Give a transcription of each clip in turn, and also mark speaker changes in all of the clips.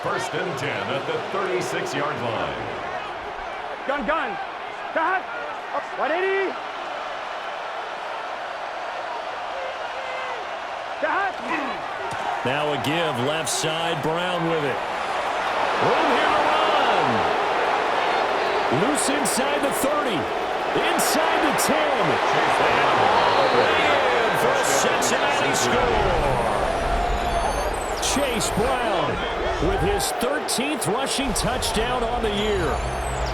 Speaker 1: First and 10 at the 36-yard line.
Speaker 2: Gun. Cut. 180. Cut.
Speaker 3: Now a give left side. Brown with it. Room here to run. Loose inside the 30. Inside the 10. And all the way in for a Cincinnati score. Chase Brown with his 13th rushing touchdown on the year.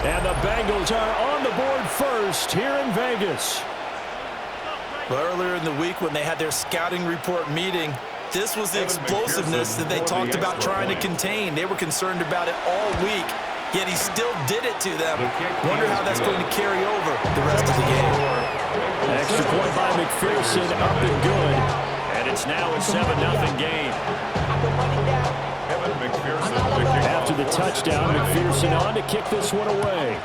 Speaker 3: And the Bengals are on the board first here in Vegas.
Speaker 4: Well, earlier in the week when they had their scouting report meeting, this was the explosiveness that they talked about trying to contain. They were concerned about it all week, yet he still did it to them. Wonder how that's going to carry over the rest of the game.
Speaker 3: Extra point by McPherson, up and good. And it's now a 7-0 game. After the touchdown, McPherson on to kick this one away.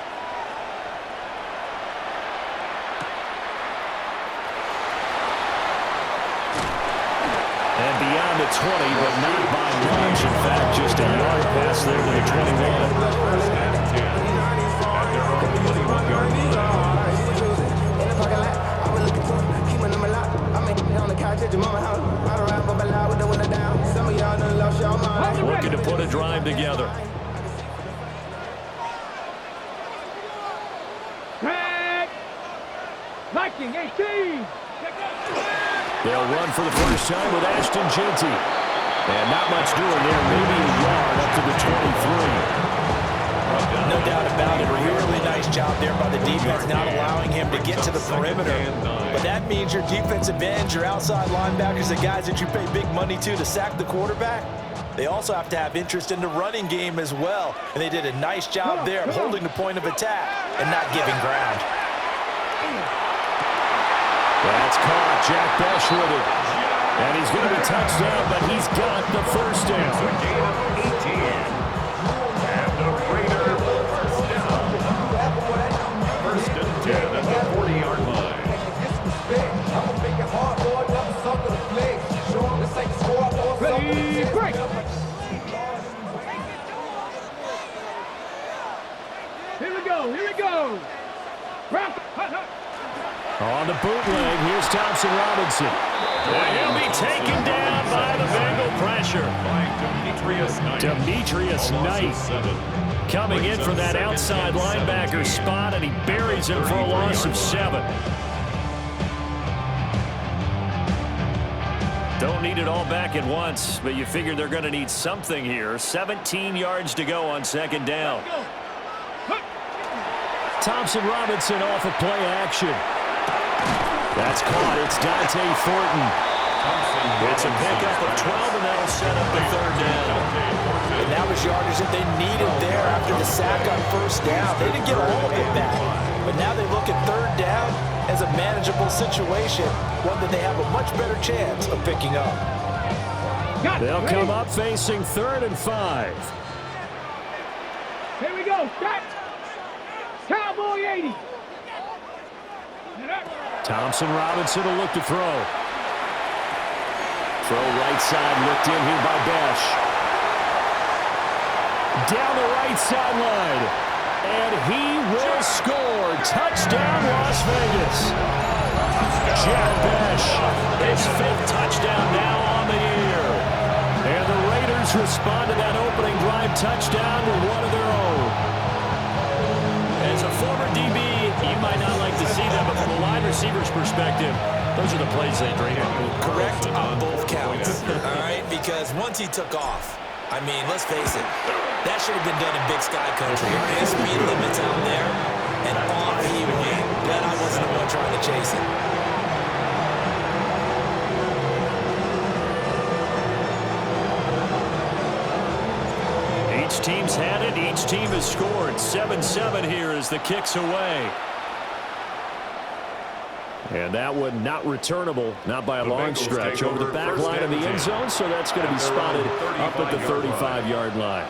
Speaker 3: And beyond the 20, but not by much. In fact, just a yard pass there to the 21.
Speaker 1: First and 10 at their own 21-yard line.
Speaker 3: Looking to put a drive together.
Speaker 2: Viking 18.
Speaker 3: They'll run for the first time with Ashton Jeanty. And not much doing there. Maybe a yard up to the 23.
Speaker 4: No doubt about it. A really nice job there by the defense, not allowing him to get to the perimeter. But that means your defensive ends, your outside linebackers, the guys that you pay big money to sack the quarterback, they also have to have interest in the running game as well. And they did a nice job there of holding the point of attack and not giving ground.
Speaker 3: That's caught. Jack Besh with it. And he's going to be touchdown, but he's got the first down.
Speaker 1: A gain of 18. And the Raiders first down. First and 10 at the 40-yard line.
Speaker 2: Ready, break. Here we go.
Speaker 3: On the bootleg, here's Thompson Robinson. And he'll be taken down by the Bengal pressure. Demetrius Knight coming in from that outside linebacker spot, and he buries him for a loss of 7. Don't need it all back at once, but you figure they're going to need something here. 17 yards to go on second down. Thompson Robinson off of play action. That's caught. It's Dante Thornton. It's a pickup of 12, and that'll set up the third down.
Speaker 4: And that was yardage that they needed there after the sack on first down. They didn't get all of it back, but now they look at third down as a manageable situation, one that they have a much better chance of picking up.
Speaker 3: They'll come up facing 3rd and 5.
Speaker 2: Here we go. Start. Cowboy 80.
Speaker 3: Thompson Robinson will look to throw. Throw right side, looked in here by Besh. Down the right sideline. And he will score. Touchdown, Las Vegas. Jack Besh, his 5th touchdown now on the year. And the Raiders respond to that opening drive touchdown with one of their own. As a former DB, you might not like to see them, but from a wide receiver's perspective, those are the plays they dream of.
Speaker 4: Correct on both counts, all right? Because once he took off, I mean, let's face it, that should have been done in Big Sky Country. His speed limits out there, and off he went. Bet I wasn't the one trying to chase him.
Speaker 3: Each team's had it. Each team has scored. 7-7 here as the kick's away. And that one not returnable, not by a long stretch, over the back line of the end zone, so that's going to be spotted up at the 35-yard line.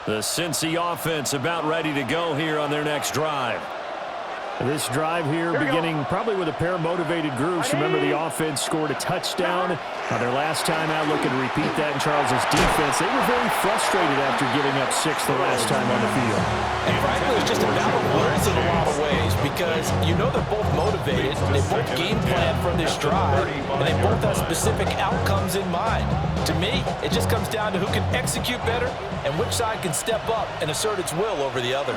Speaker 3: The Cincy offense about ready to go here on their next drive. This drive here beginning probably with a pair of motivated groups. Remember, the offense scored a touchdown. Their last time out, looking to repeat that in Charles's defense. They were very frustrated after giving up 6 the last time on the field.
Speaker 4: And frankly, it's just a battle of wills in a lot of ways because you know they're both motivated. They both game plan for this drive, and they both have specific outcomes in mind. To me, it just comes down to who can execute better and which side can step up and assert its will over the other.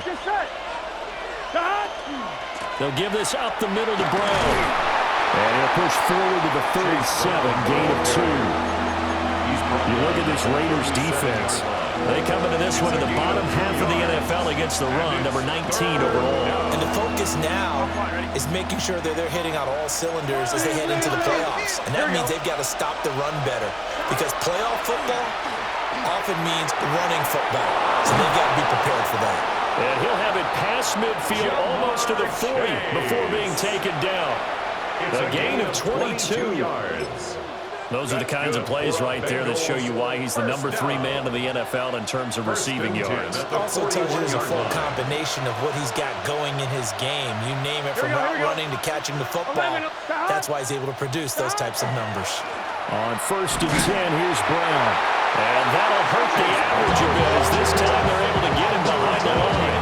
Speaker 3: They'll give this up the middle to Brown. And he'll push forward to the 37, gain of 2. You look at this Raiders defense. They come into this one in the bottom half of the NFL against the run, number 19 overall.
Speaker 4: And the focus now is making sure that they're hitting on all cylinders as they head into the playoffs. And that means they've got to stop the run better because playoff football often means running football. So they've got to be prepared for that.
Speaker 3: And he'll have it past midfield almost to the 40 before being taken down. A gain of 22 yards. Those are the kinds of plays right there that show you why he's the number 3 man in the NFL in terms of receiving yards.
Speaker 4: It also tells you there's a full combination of what he's got going in his game. You name it, from route running to catching the football. That's why he's able to produce those types of numbers.
Speaker 3: On 1st and 10, here's Brown. And that'll hurt the average a bit as this time they're able to get him behind the line.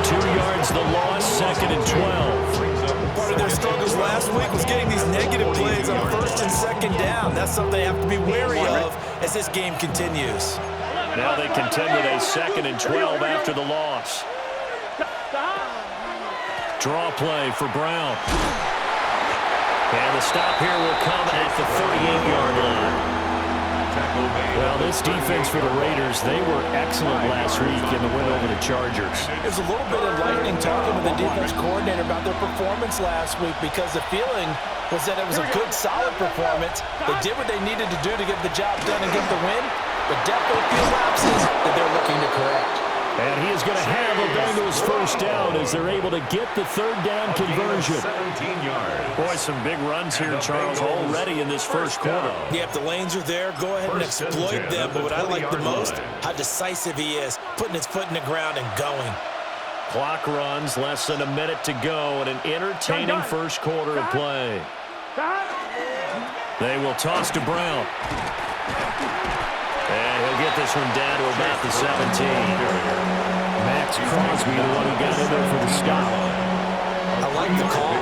Speaker 3: 2 yards the loss, 2nd and 12.
Speaker 4: Part of their struggles last week was getting these negative plays on 1st and 2nd down. That's something they have to be wary of as this game continues.
Speaker 3: Now they contend with a 2nd and 12 after the loss. Draw play for Brown. And the stop here will come at the 38-yard line. Well, this defense for the Raiders, they were excellent last week in the win over the Chargers.
Speaker 4: It was a little bit enlightening talking with the defense coordinator about their performance last week because the feeling was that it was a good, solid performance. They did what they needed to do to get the job done and get the win, but definitely a few lapses that they're looking to correct.
Speaker 3: And he is going to have a Bengals first down as they're able to get the 3rd down conversion.
Speaker 1: 17 yards.
Speaker 3: Boy, some big runs here, Charles, already in this first quarter.
Speaker 4: Yep, the lanes are there. Go ahead and exploit them. But what I like the most, how decisive he is, putting his foot in the ground and going.
Speaker 3: Clock runs, less than a minute to go, and an entertaining first quarter of play. They will toss to Brown. And he'll get this one down to about the 17. Max Crosby, the one who got in there for the stop.
Speaker 4: I like the call.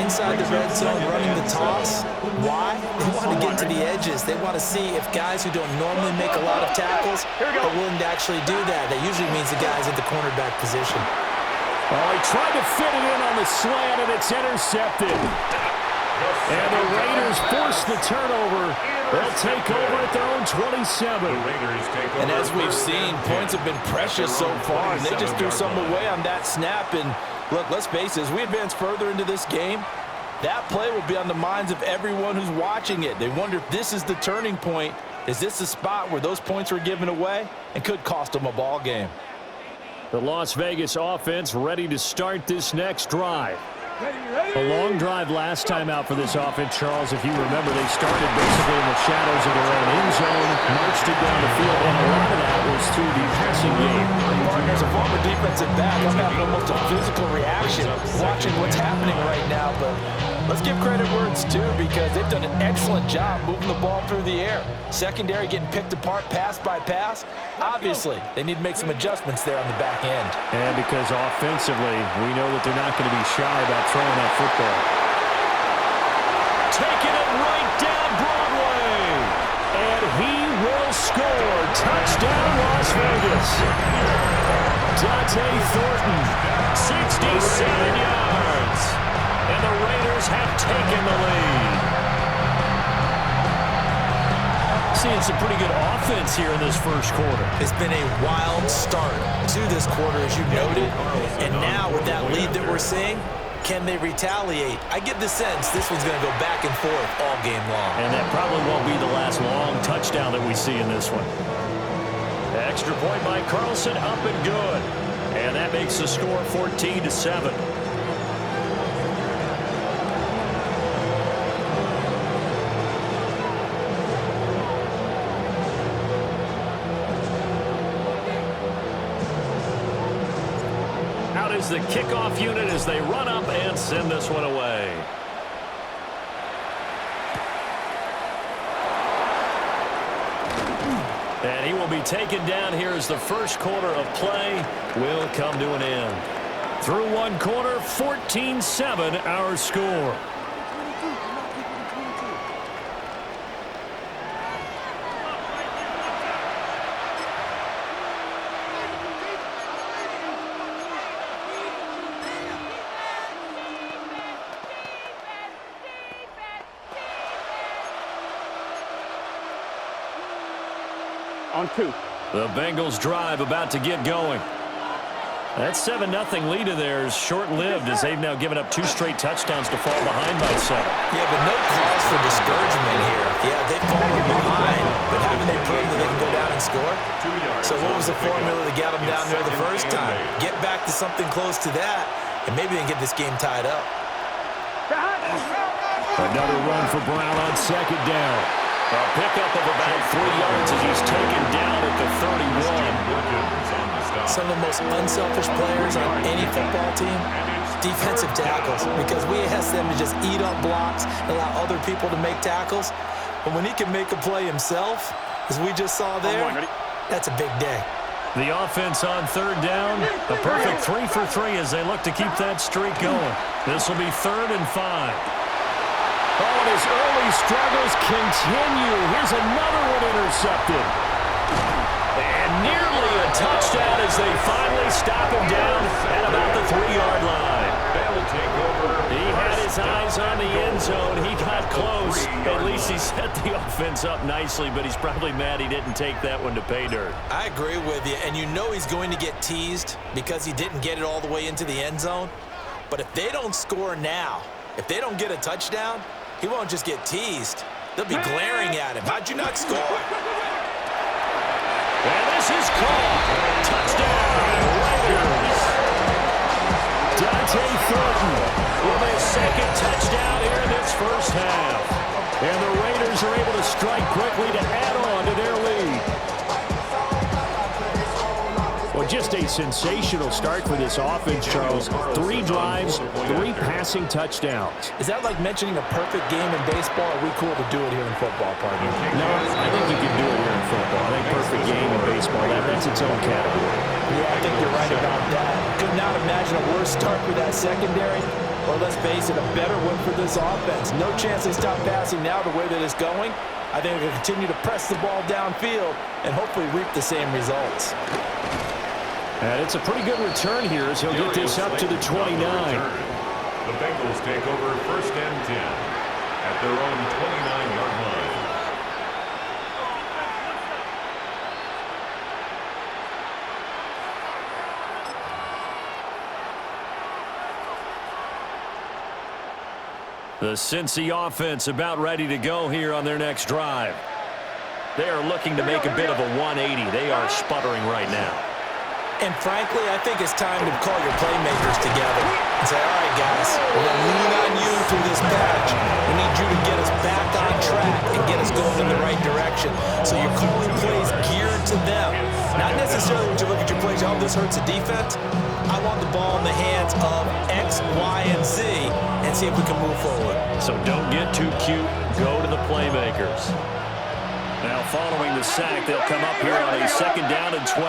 Speaker 4: Inside the red zone, running the toss. Why? They want to get to the edges. They want to see if guys who don't normally make a lot of tackles are willing to actually do that. That usually means the guys at the cornerback position.
Speaker 3: Oh, he tried to fit it in on the slant, and it's intercepted. And the Raiders force the turnover. They'll take over at their own 27.
Speaker 4: And as we've seen, points have been precious so far, and they just threw some away on that snap. And look, let's face it, as we advance further into this game, that play will be on the minds of everyone who's watching it. They wonder if this is the turning point. Is this the spot where those points were given away and could cost them a ball game?
Speaker 3: The Las Vegas offense ready to start this next drive. A long drive last time out for this offense, Charles. If you remember, they started basically in the shadows of their own end zone, marched it down the field, and a lot of that was through the passing game.
Speaker 4: As a former defensive back, I'm having almost a physical reaction watching what's happening right now, but let's give credit where it's due because they've done an excellent job moving the ball through the air. Secondary getting picked apart pass by pass. Obviously, they need to make some adjustments there on the back end.
Speaker 3: And because offensively, we know that they're not going to be shy about throwing that football. Taking it right down Broadway. And he will score. Touchdown, Las Vegas. Dante Thornton, 67 yards. And the Raiders have taken the lead. Seeing some pretty good offense here in this first quarter.
Speaker 4: It's been a wild start to this quarter, as you noted. And now with that lead that we're seeing, can they retaliate? I get the sense this one's going to go back and forth all game long.
Speaker 3: And that probably won't be the last long touchdown that we see in this one. Extra point by Carlson, up and good. And that makes the score 14-7. out is the kickoff unit as they run up and send this one away. And he will be taken down here as the first quarter of play will come to an end. Through one quarter, 14-7 our score.
Speaker 2: On 2.
Speaker 3: The Bengals drive about to get going. That 7-0 lead of theirs short-lived as they've now given up 2 straight touchdowns to fall behind by 7.
Speaker 4: Yeah, but no cause for discouragement here. Yeah, they've fallen behind, but haven't they proven that they can go down and score? So what was the formula to get them down there the first time? Get back to something close to that, and maybe they can get this game tied up.
Speaker 3: Another run for Brown on second down. A pickup of about 3 yards as he's taken down at the 31.
Speaker 4: Some of the most unselfish players on any football team, defensive tackles, because we ask them to just eat up blocks and allow other people to make tackles. But when he can make a play himself, as we just saw there, that's a big day.
Speaker 3: The offense on third down, a perfect 3 for 3 as they look to keep that streak going. This will be 3rd and 5. Oh, and his early struggles continue. Here's another one intercepted. And nearly a touchdown as they finally stop him down at about the 3-yard line. He had his eyes on the end zone. He got close. At least he set the offense up nicely, but he's probably mad he didn't take that one to pay dirt.
Speaker 4: I agree with you, and you know he's going to get teased because he didn't get it all the way into the end zone. But if they don't score now, if they don't get a touchdown, he won't just get teased. They'll be glaring at him. How'd you not score?
Speaker 3: And this is caught. Touchdown, Raiders. Dante Thornton with a second touchdown here in this first half. And the Raiders are able to strike quickly to add on to their lead. Well, just a sensational start for this offense, Charles. 3 drives, 3 passing touchdowns.
Speaker 4: Is that like mentioning a perfect game in baseball? Or are we cool to do it here in football, partner?
Speaker 3: No, I think you can do it here in football. I think perfect game in baseball, that's its own category.
Speaker 4: Yeah, I think you're right about that. Could not imagine a worse start for that secondary, or let's face it, a better one for this offense. No chance they stop passing now the way that it's going. I think they'll continue to press the ball downfield and hopefully reap the same results.
Speaker 3: And it's a pretty good return here as he'll get this up to the 29.
Speaker 1: The Bengals take over 1st and 10 at their own 29-yard line.
Speaker 3: The Cincy offense about ready to go here on their next drive. They are looking to make a bit of a 180. They are sputtering right now.
Speaker 4: And frankly, I think it's time to call your playmakers together and say, all right, guys, we're going to lean on you through this patch. We need you to get us back on track and get us going in the right direction. So you're calling plays geared to them. Not necessarily when you look at your plays, oh, this hurts the defense. I want the ball in the hands of X, Y, and Z and see if we can move forward.
Speaker 3: So don't get too cute. Go to the playmakers. Now following the sack, they'll come up here on a 2nd down and 12.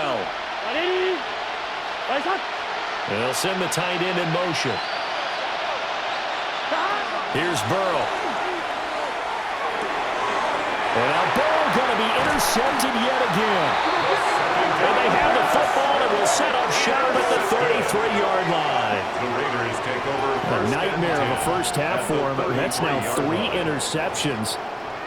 Speaker 3: They'll send the tight end in motion. Here's Burrow. And now Burrow going to be intercepted yet again. And they have the football and will set up shop at the 33-yard line.
Speaker 1: The Raiders take over.
Speaker 3: A nightmare of a first half for him. That's now 3 interceptions.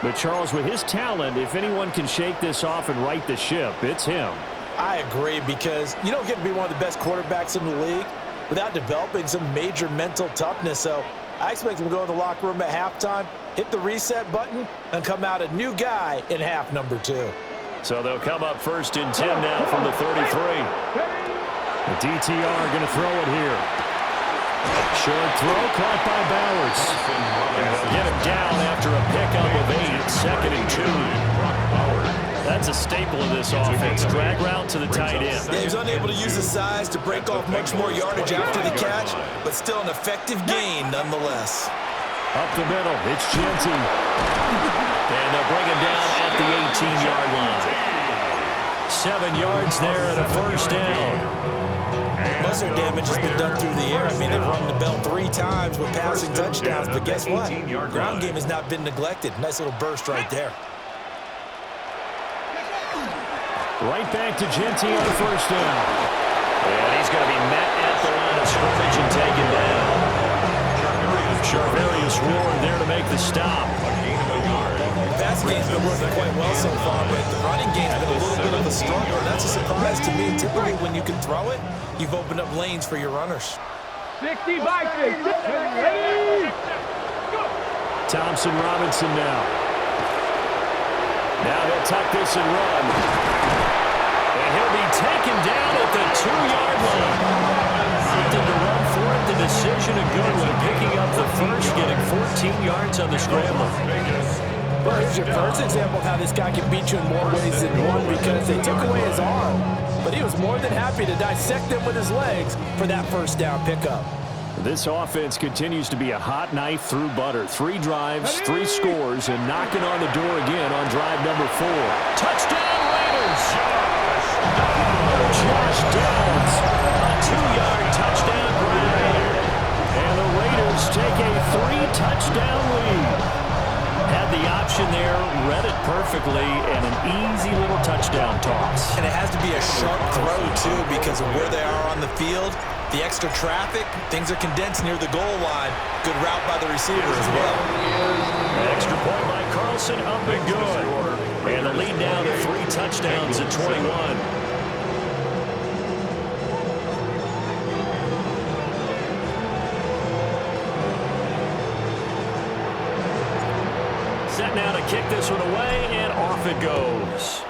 Speaker 3: But Charles, with his talent, if anyone can shake this off and right the ship, it's him.
Speaker 4: I agree, because you don't get to be one of the best quarterbacks in the league without developing some major mental toughness. So I expect him to go in the locker room at halftime, hit the reset button, and come out a new guy in half number 2.
Speaker 3: So they'll come up 1st and 10 now from the 33. The DTR going to throw it here. Short throw caught by Bowers. And they'll get him down after a pickup of 8. 2nd and 2. That's a staple of this offense. Drag route to the tight end.
Speaker 4: Yeah, he was unable to use his size to break off much more yardage after the catch, but still an effective gain nonetheless.
Speaker 3: Up the middle, it's Genty. And they'll bring him down at the 18-yard line. 7 yards there and a first down.
Speaker 4: Most of their damage has been done through the air. I mean, they've rung the bell 3 times with passing touchdowns, but guess what? Ground game has not been neglected. Nice little burst right there.
Speaker 3: Right back to Genty on first down. And he's going to be met at the line of scrimmage and taken down. Charvarius Ward there to make the stop.
Speaker 4: The passing game's been working quite well so far, but the running game's been a little bit of a struggle. That's a surprise to me. Typically, when you can throw it, you've opened up lanes for your runners.
Speaker 2: 60 Vikings. Ready?
Speaker 3: Thompson Robinson now. Now he'll tuck this and run. And he'll be taken down at the 2-yard line. Opted to run for it. The decision a good one. Picking up the first, getting 14 yards on the scramble.
Speaker 4: Well, here's your first example of how this guy can beat you in more ways than one, because they took away his arm, but he was more than happy to dissect them with his legs for that first down pickup.
Speaker 3: This offense continues to be a hot knife through butter. 3 drives, 3 scores, and knocking on the door again on drive number 4. Touchdown Raiders! Josh Downs, a 2-yard touchdown grab. And the Raiders take a 3-touchdown lead. Had the option there, read it perfectly, and an easy little touchdown toss.
Speaker 4: And it has to be a sharp throw, too, because of where they are on the field. The extra traffic, things are condensed near the goal line. Good route by the receiver as well.
Speaker 3: An extra point by Carlson, up and good. And the lead down to 3 touchdowns at 21. Set now to kick this one away, and off it goes.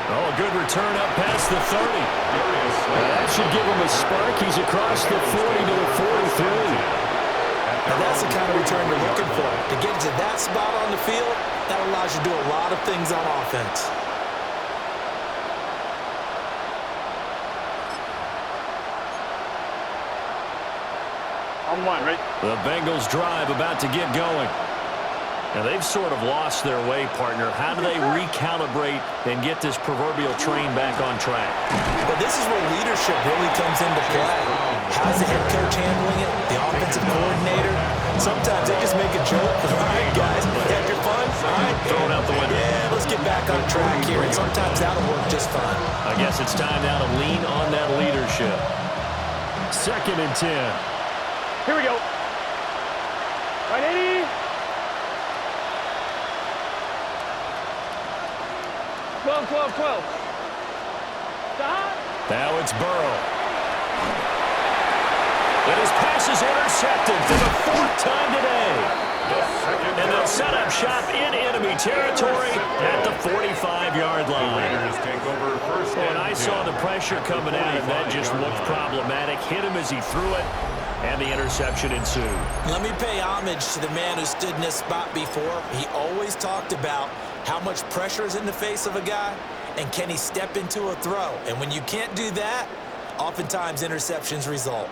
Speaker 3: Oh, a good return up past the 30. That should give him a spark. He's across the 40 to the 43.
Speaker 4: And that's the kind of return you're looking for. To get to that spot on the field, that allows you to do a lot of things on offense.
Speaker 2: On 1, right?
Speaker 3: The Bengals drive about to get going. Now, they've sort of lost their way, partner. How do they recalibrate and get this proverbial train back on track?
Speaker 4: Well, this is where leadership really comes into play. How's the head coach handling it? The offensive coordinator? Sometimes they just make a joke. All right, guys, had your fun? All right.
Speaker 3: Throw it out the window.
Speaker 4: Yeah, let's get back on track here. And sometimes that'll work just fine.
Speaker 3: I guess it's time now to lean on that leadership. 2nd and 10.
Speaker 2: Here we go. Ready? 12, 12, 12. Stop.
Speaker 3: Now it's Burrow. And his pass is intercepted for the 4th time today. And they'll set up shop in enemy territory at the 45-yard line. And I saw the pressure coming at him. That just looked problematic. Hit him as he threw it, and the interception ensued.
Speaker 4: Let me pay homage to the man who stood in this spot before. He always talked about how much pressure is in the face of a guy, and can he step into a throw? And when you can't do that, oftentimes interceptions result.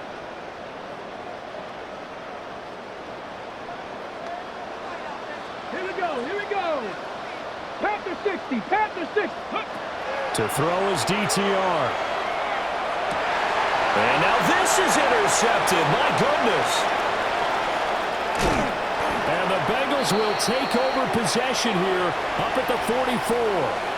Speaker 2: Here we go. Here we go. Panther 60. Panther 60.
Speaker 3: To throw is DTR. And now this is intercepted. My goodness. And the Bengals will take over possession here up at the 44.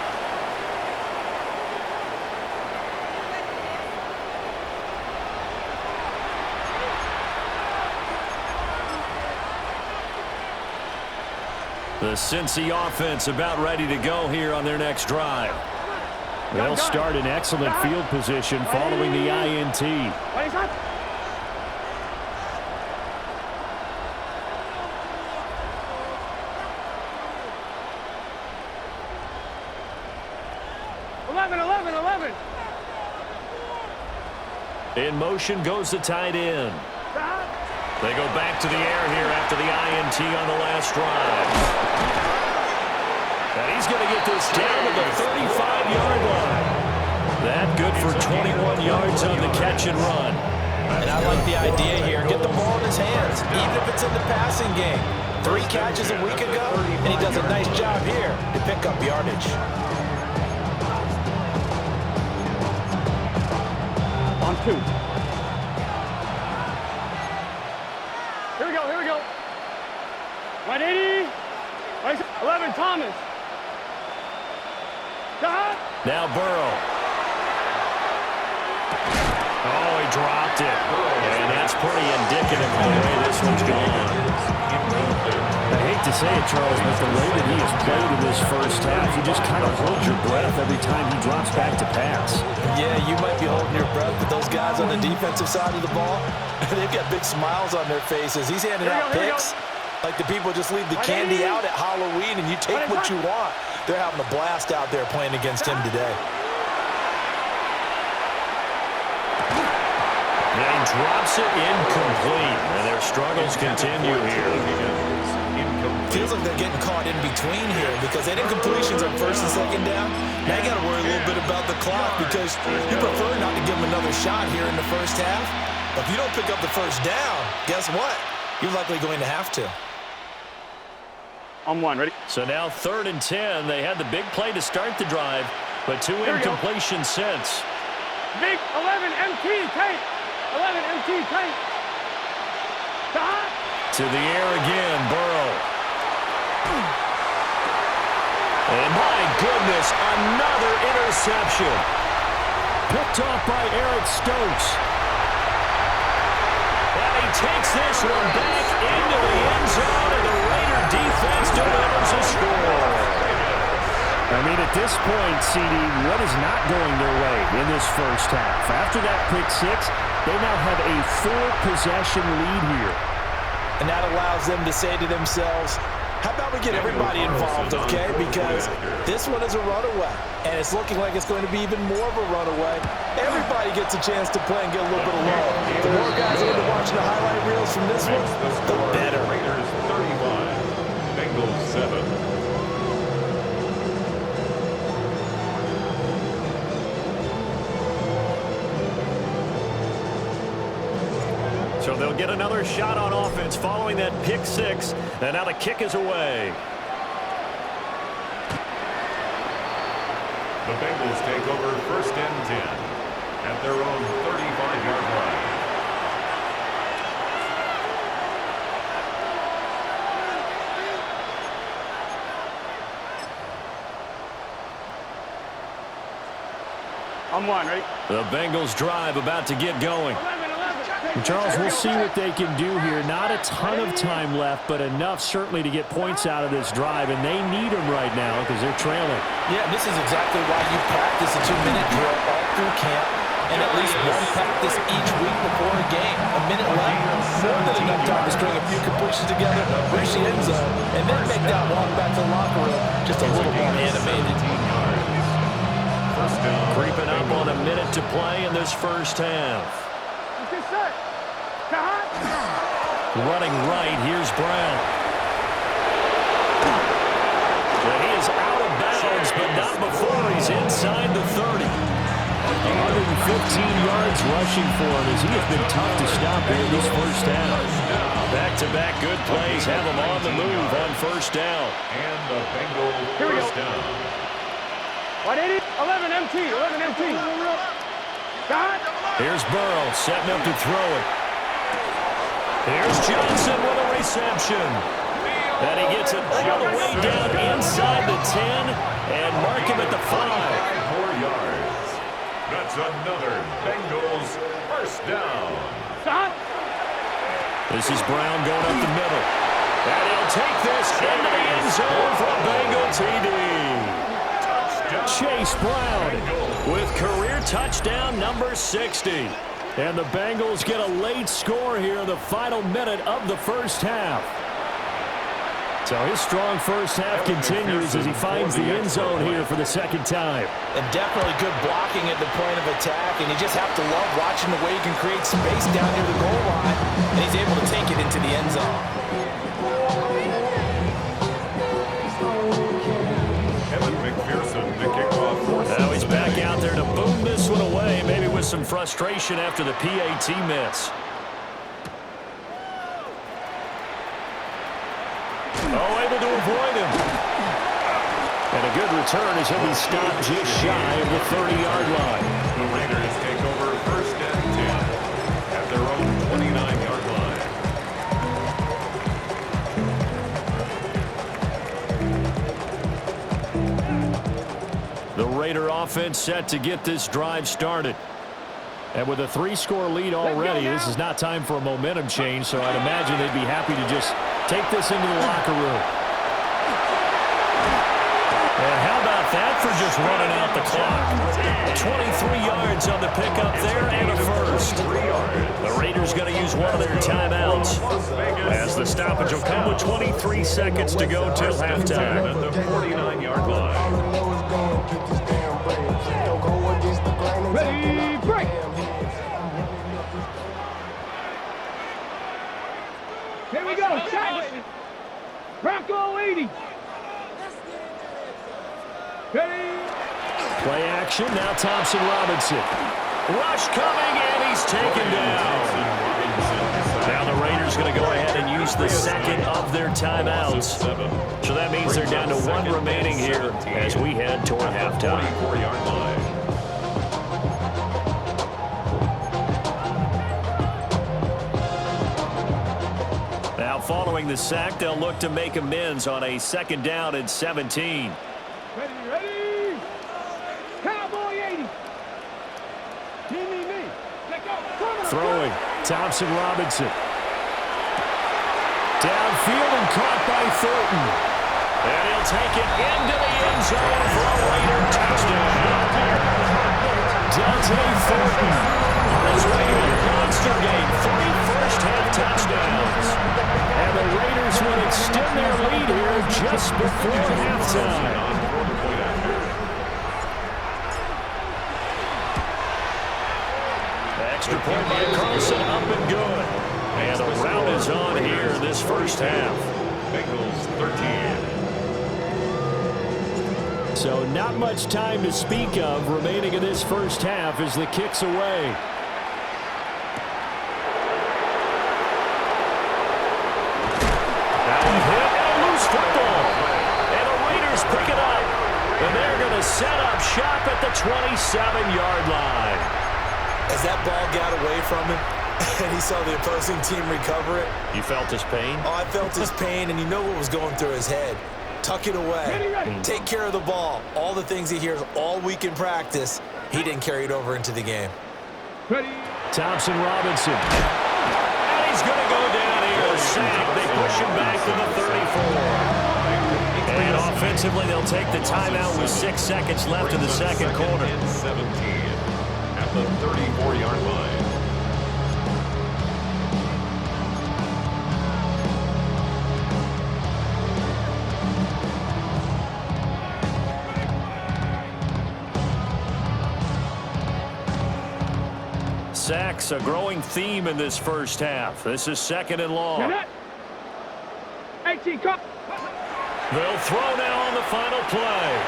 Speaker 3: The Cincy offense about ready to go here on their next drive. They'll start in excellent field position following the INT. In motion goes the tight end. They go back to the air here after the INT on the last drive. And he's going to get this down to the 35-yard line. That good for 21 yards on the catch and run.
Speaker 4: And I like the idea here. Get the ball in his hands, even if it's in the passing game. 3 catches a week ago, and he does a nice job here to pick up yardage.
Speaker 2: On 2. Here we go, here we go. 180. 11, Thomas. Stop.
Speaker 3: Now Burrow. Oh, he dropped it. And that's pretty indicative of the way this one's gone.
Speaker 5: I hate to say it, Charles, but the way that he has played in this first half, you just kind of hold your breath every time he drops back to pass.
Speaker 4: Yeah, you might be holding your breath, but those guys on the defensive side of the ball, they've got big smiles on their faces. He's handing out picks like the people just leave the candy out at Halloween and you take what you want. They're having a blast out there playing against him today.
Speaker 3: And he drops it incomplete. And their struggles continue here.
Speaker 4: Feels like they're getting caught in between here because they did completions on 1st and 2nd down. Now you got to worry a little bit about the clock because you prefer not to give them another shot here in the first half. But if you don't pick up the 1st down, guess what? You're likely going to have to.
Speaker 2: On 1, ready?
Speaker 3: So now 3rd and 10. They had the big play to start the drive, but 2 incompletions since.
Speaker 2: Big 11 MT tight. 11 MT tight. Stop.
Speaker 3: To the air again, Burrow. And my goodness, another interception. Picked off by Eric Stokes. And he takes this one back into the end zone, and the Raider defense delivers a score.
Speaker 5: I mean, at this point, CD, what is not going their way in this first half? After that pick 6, they now have a 4-possession lead here.
Speaker 4: And that allows them to say to themselves, how about we get everybody involved, okay? Because this one is a runaway, and it's looking like it's going to be even more of a runaway. Everybody gets a chance to play and get a little bit of love. The more guys are into watching the highlight reels from this one, the better.
Speaker 1: Raiders 35, Bengals 7.
Speaker 3: So they'll get another shot on offense following that pick 6, and now the kick is away.
Speaker 1: The Bengals take over 1st and 10 at their own 35-yard line.
Speaker 2: On 1, ready?
Speaker 3: The Bengals drive about to get going.
Speaker 5: Charles, we'll see what they can do here. Not a ton of time left, but enough certainly to get points out of this drive, and they need them right now because they're trailing.
Speaker 4: Yeah, this is exactly why you practice a 2-minute drill all through camp and at least one practice each week before a game. A minute left, more than enough time to string a few completions together, reach the end zone, and then make that walk back to the locker room just a little more animated.
Speaker 3: Creeping up on a minute to play in this first half. Running right, here's Brown. And he is out of bounds, but not before he's inside the 30.
Speaker 5: 115 yards rushing for him as he has been tough to stop here in this first half.
Speaker 3: Back-to-back good plays have him on the move on 1st down.
Speaker 1: And the Bengals first down.
Speaker 2: 180, 11 MT, 11 MT. Got.
Speaker 3: Here's Burrow setting up to throw it. Here's Johnson with a reception. And he gets it all the way down inside the 10 and mark him at the 5.
Speaker 1: 4 yards. That's another Bengals first down.
Speaker 2: Stop.
Speaker 3: This is Brown going up the middle. And he'll take this into the end zone for a Bengal TD.
Speaker 5: Chase Brown
Speaker 3: with career touchdown number 60.
Speaker 5: And the Bengals get a late score here in the final minute of the first half.
Speaker 3: So his strong first half continues as he finds the end zone here for the second time.
Speaker 4: And definitely good blocking at the point of attack, and you just have to love watching the way he can create space down near the goal line, and he's able to take it into the end zone.
Speaker 3: Now he's back out there to boom this one away, maybe with some frustration after the PAT miss. Oh, able to avoid him. And a good return as he'll be stopped just shy of the 30-yard line.
Speaker 1: The Raiders take over first and 10 at their own 29-yard line.
Speaker 3: The Raider offense set to get this drive started. And with a 3-score lead already, this is not time for a momentum change, so I'd imagine they'd be happy to just take this into the locker room. And how about that for just running out the clock? 23 yards on the pickup there and a first. The Raiders going to use one of their timeouts as the stoppage will come with 23 seconds to go till halftime.
Speaker 1: At the 49-yard line.
Speaker 2: Ready, break. Here we go. Bronco 80. Ready.
Speaker 3: Play action. Now Thompson Robinson. Rush coming, and he's taken down. Now the Raiders going to go ahead and use the second of their timeouts. So that means they're down to one remaining here as we head toward halftime.
Speaker 1: 44-yard line.
Speaker 3: Now following the sack, they'll look to make amends on a second down and 17.
Speaker 2: Ready. Cowboy 80. Me. Let go.
Speaker 3: Throwing, Thompson Robinson. Downfield and caught by Thornton. And he'll take it into the end zone for a Raider touchdown. Dante Thornton on his way to a monster game. 3 first-half touchdowns. And the Raiders will extend their lead here just before halftime. Extra point by Carlson, up and good. And a rout is on here this first half.
Speaker 1: Bengals 13.
Speaker 3: So not much time to speak of remaining in this first half as the kick's away. Now a hit and a loose football. And the Raiders pick it up. And they're going to set up shop at the 27-yard line.
Speaker 4: As that ball got away from him and he saw the opposing team recover it.
Speaker 3: You felt his pain?
Speaker 4: Oh, I felt his pain, and you know what was going through his head. Tuck it away. Take care of the ball. All the things he hears all week in practice, he didn't carry it over into the game.
Speaker 2: Ready.
Speaker 3: Thompson Robinson. And he's going to go down here. Sack. They push him back to the 34. And offensively, they'll take the timeout with 6 seconds left in the second quarter.
Speaker 1: 17 at the 34-yard line.
Speaker 3: Sacks, a growing theme in this first half. This is second and long. They'll throw now on the final play.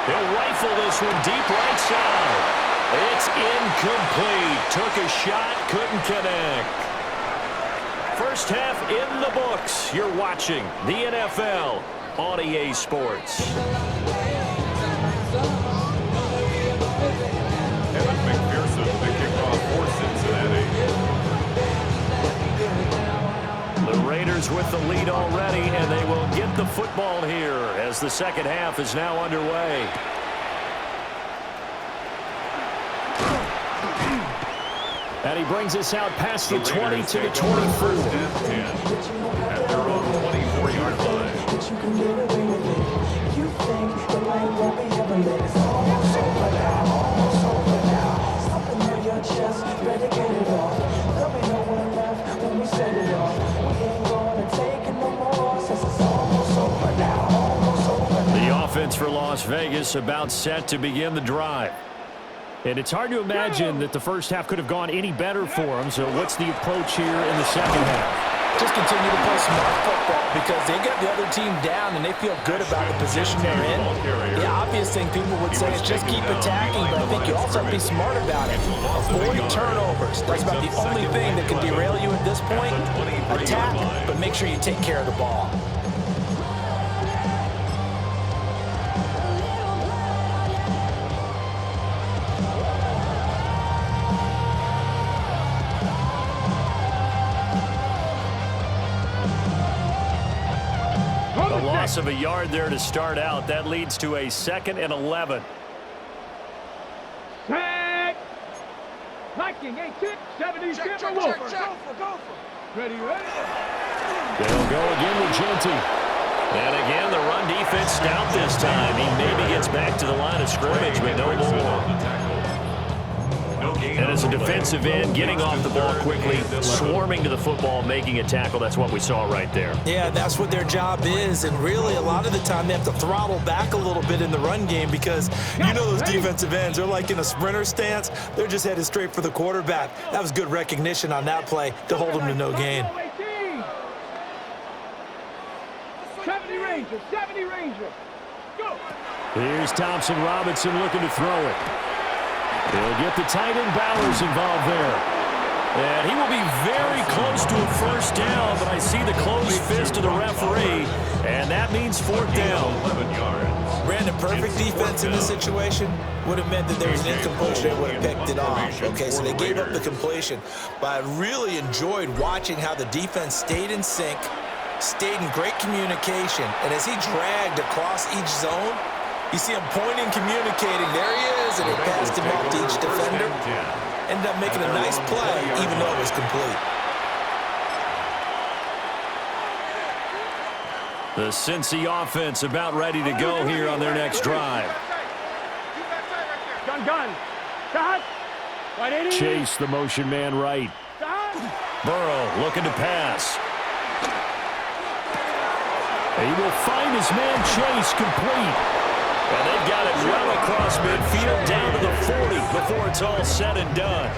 Speaker 3: He'll rifle this one deep right side. It's incomplete. Took a shot, couldn't connect. First half in the books. You're watching the NFL on EA Sports. The Raiders with the lead already, and they will get the football here as the second half is now underway. And he brings us out past the 20 to the 24.
Speaker 1: At their own 24-yard line.
Speaker 6: Let me know when left when we set it off. We ain't gonna take it no more.
Speaker 3: Las Vegas about set to begin the drive.
Speaker 5: And it's hard to imagine that the first half could have gone any better for them. So what's the approach here in the second half?
Speaker 4: Just continue to play smart football because they got the other team down and they feel good about the position they're in. The obvious thing people would say is just keep attacking, but I think you also have to be smart about it. Avoid turnovers. That's about the only thing that can derail you at this point. Attack, but make sure you take care of the ball.
Speaker 3: A loss of a yard there to start out. That leads to a 2nd and 11.
Speaker 2: Set. Liking 86, 77, Wolfer. Ready.
Speaker 3: They'll go again with Genty. And again, the run defense stout this time. He maybe gets back to the line of scrimmage, but no more. And as a defensive end, getting off the ball quickly, swarming to the football, making a tackle, that's what we saw right there.
Speaker 4: Yeah, that's what their job is, and really a lot of the time they have to throttle back a little bit in the run game because you know those defensive ends, they're like in a sprinter stance. They're just headed straight for the quarterback. That was good recognition on that play to hold them to no gain.
Speaker 2: 70 Ranger. Go.
Speaker 3: Here's Thompson Robinson looking to throw it. They'll get the tight end Bowers involved there. And he will be very close to a first down, but I see the closed fist of the referee, and that means 4th down.
Speaker 1: 11 yards.
Speaker 4: Ran a perfect defense in this situation. Would have meant that there was an incompletion. They would have picked it off. Okay, so they gave up the completion. But I really enjoyed watching how the defense stayed in sync, stayed in great communication, and as he dragged across each zone, you see him pointing, communicating. There he is, and he passed him off to each defender. Ended up making a nice play, even though it was complete.
Speaker 3: The Cincy offense about ready to go here on their next drive.
Speaker 2: Gun. Shot. 180.
Speaker 5: Chase, the motion man right.
Speaker 3: Burrow looking to pass. He will find his man Chase complete. And they've got it well across midfield down to the 40 before it's all said and done.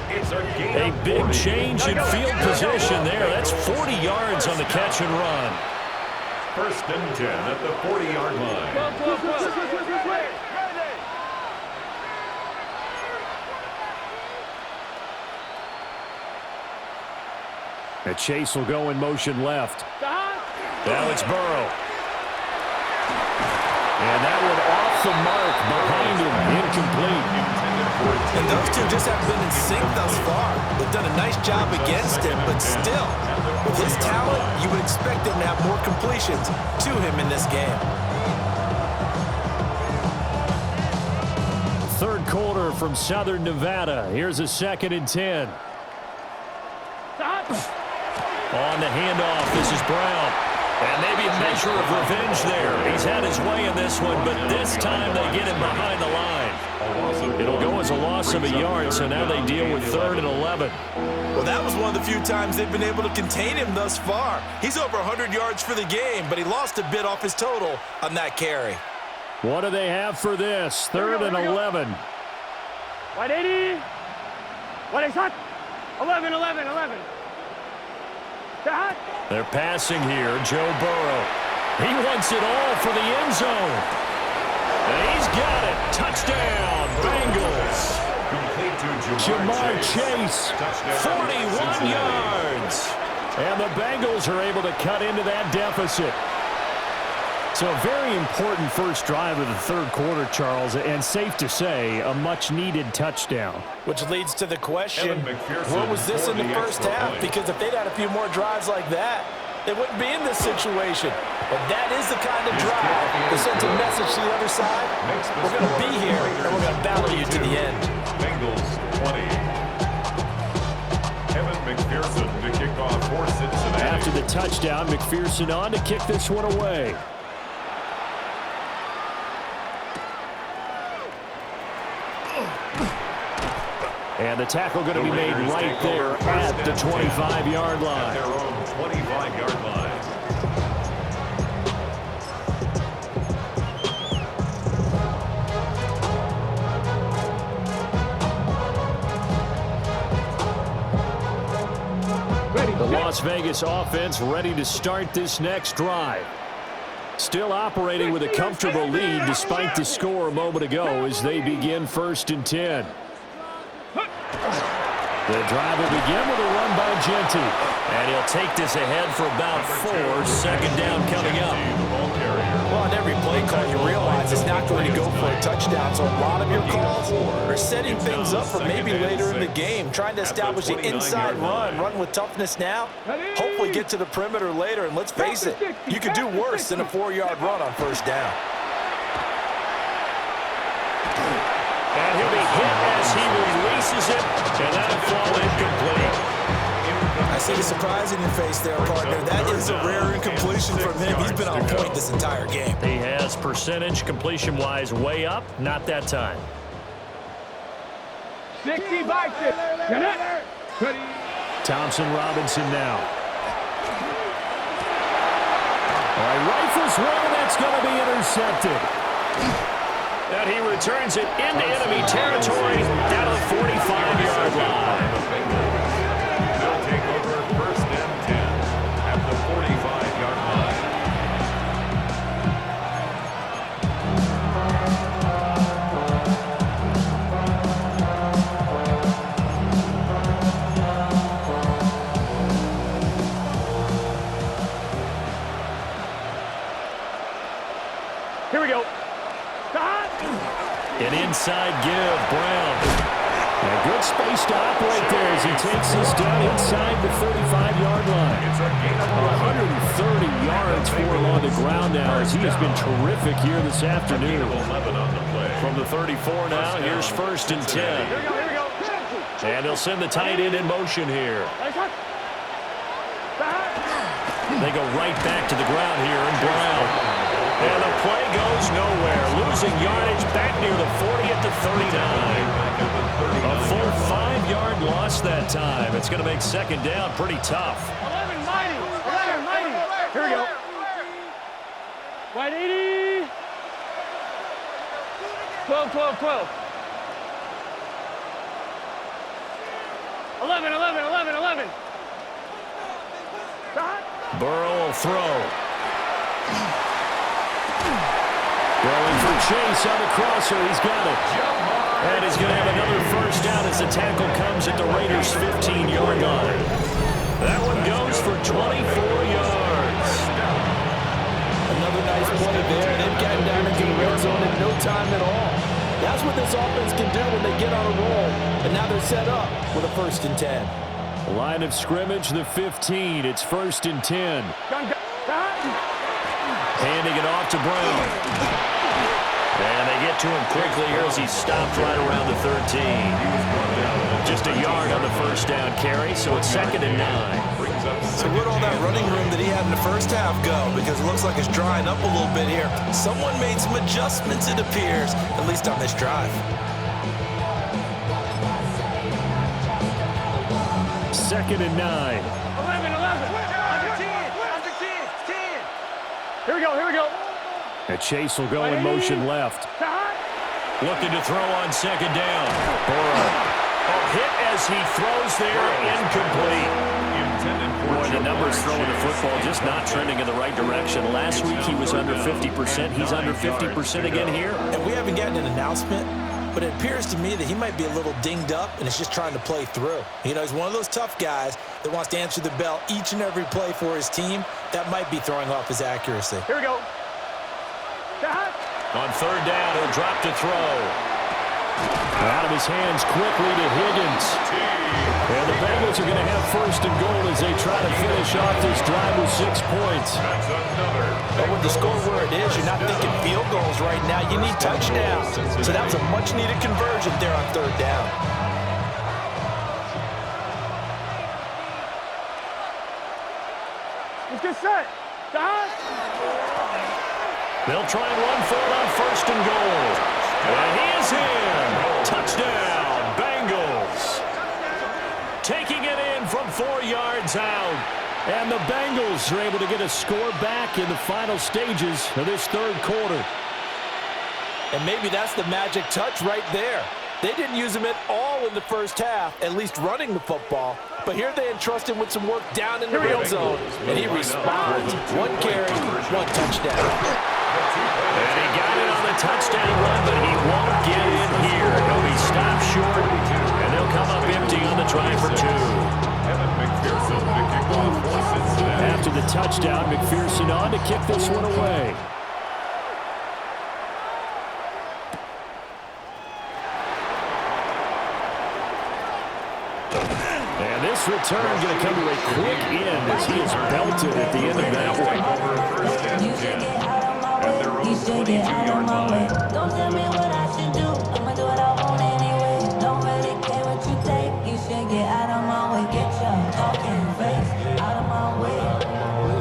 Speaker 3: A big change in field position there. That's 40 yards on the catch and run.
Speaker 1: 1st and 10 at the 40-yard line.
Speaker 5: And Chase will go in motion left.
Speaker 3: Now it's Burrow. And that one off the mark behind him, incomplete.
Speaker 4: And those two just haven't been in sync thus far. They've done a nice job against him, but still, with his talent, you would expect him to have more completions to him in this game.
Speaker 3: 3rd quarter from Southern Nevada. Here's a 2nd and 10. On the handoff, this is Brown. And maybe a measure of revenge there. He's had his way in this one, but this time they get him behind the line. It'll go as a loss of a yard, so now they deal with 3rd and 11.
Speaker 4: Well, that was one of the few times they've been able to contain him thus far. He's over 100 yards for the game, but he lost a bit off his total on that carry.
Speaker 5: What do they have for this? 3rd and 11.
Speaker 2: 180. What is that? 11.
Speaker 3: They're passing here. Joe Burrow. He wants it all for the end zone. And he's got it. Touchdown, Bengals. Jamar Chase, 41 yards. And the Bengals are able to cut into that deficit.
Speaker 5: So a very important first drive of the 3rd quarter, Charles, and safe to say, a much-needed touchdown.
Speaker 4: Which leads to the question, where was this in the first half? Because if they'd had a few more drives like that, they wouldn't be in this situation. But that is the kind of drive that sends a message to the other side. We're going to be here, and we're going to battle you to the end.
Speaker 1: Bengals 20. Kevin McPherson to kick off for Cincinnati.
Speaker 5: After the touchdown, McPherson on to kick this one away. And the tackle going to be made right there at the 25-yard line.
Speaker 1: At their own 25-yard line.
Speaker 3: Las Vegas offense ready to start this next drive. Still operating with a comfortable lead despite the score a moment ago as they begin 1st and 10. The drive will begin with a run by Genty. And he'll take this ahead for about 4. 2nd down coming up.
Speaker 4: Well, on every play call, you realize it's not going to go for a touchdown. So a lot of your calls are setting things up for maybe later in the game, trying to establish the inside run with toughness now, hopefully get to the perimeter later. And let's face it, you could do worse than a 4-yard run on 1st down.
Speaker 3: And he'll be hit as he releases it, and that'll fall incomplete.
Speaker 4: I see the surprise in your face there, partner. That is a rare incompletion from him. He's been on point this entire game.
Speaker 3: He has percentage completion-wise way up, not that time.
Speaker 2: 60 by 6.
Speaker 3: Thompson Robinson now. All right, rifles one, that's going to be intercepted. And he returns it into enemy territory down to the 45-yard line.
Speaker 1: They'll take over 1st and 10 at the 45-yard line.
Speaker 2: Here we go.
Speaker 3: An inside give, Brown. A good space to operate there as he takes this down inside the 35-yard line. 130 yards for him on the ground now as he has been terrific here this afternoon. From the 34 now, here's 1st and 10. And he'll send the tight end in motion here. They go right back to the ground here, and Brown. And the play goes nowhere. Losing yardage back near the 40 at the 39. A full 5-yard loss that time. It's going to make 2nd down pretty tough.
Speaker 2: 11, 90. Here we go. Wide 80. 12. 11.
Speaker 3: Burrow will throw. Going for Chase on the crosser. He's got it. And he's going to have another 1st down as the tackle comes at the Raiders' 15-yard line. That one goes for 24 yards.
Speaker 4: Another nice play there. They've gotten down into the red zone in no time at all. That's what this offense can do when they get on a roll. And now they're set up with a 1st and 10.
Speaker 3: Line of scrimmage, the 15. It's 1st and 10. Handing it off to Brown. And they get to him quickly here as he stopped right around the 13. Just a yard on the 1st down carry, so it's 2nd and 9.
Speaker 4: So where'd all that running room that he had in the 1st half go? Because it looks like it's drying up a little bit here. Someone made some adjustments, it appears, at least on this drive.
Speaker 3: 2nd and 9.
Speaker 2: 11. Under 10. Here we go.
Speaker 3: And Chase will go in motion left. Looking to throw on 2nd down. Burrow. A hit as he throws there, incomplete. Boy, the numbers throwing the football just not trending in the right direction. Last week he was under 50%. He's under 50% again here.
Speaker 4: And we haven't gotten an announcement, but it appears to me that he might be a little dinged up and is just trying to play through. You know, he's one of those tough guys that wants to answer the bell each and every play for his team. That might be throwing off his accuracy.
Speaker 2: Here we go.
Speaker 3: On 3rd down, he'll drop to throw. Out of his hands quickly to Higgins. And the Bengals are going to have 1st and goal as they try to finish off this drive with 6 points.
Speaker 4: But with the score where it is, you're not thinking field goals right now. You need touchdowns. So that was a much-needed conversion there on 3rd down.
Speaker 2: Let's get set.
Speaker 3: They'll try and run for it on 1st and goal. And he is in. Touchdown, Bengals. Taking it in from 4 yards out. And the Bengals are able to get a score back in the final stages of this 3rd quarter.
Speaker 4: And maybe that's the magic touch right there. They didn't use him at all in the first half, at least running the football. But here they entrust him with some work down in the red zone, and he responds. 1 carry, 1 touchdown.
Speaker 3: And he got it on the touchdown run, but he won't get in here. He'll be stopped short, and they'll come up empty on the try for 2. After the touchdown, McPherson on to kick this one away. And this return going to come to a quick end as he is belted at the end of that one.
Speaker 6: You should get out of my way. You should get out of my way. Don't tell me what I should do. I'ma do what I want anyway. Don't really care what you think. You should get out of my way. Get your talking face out of my way.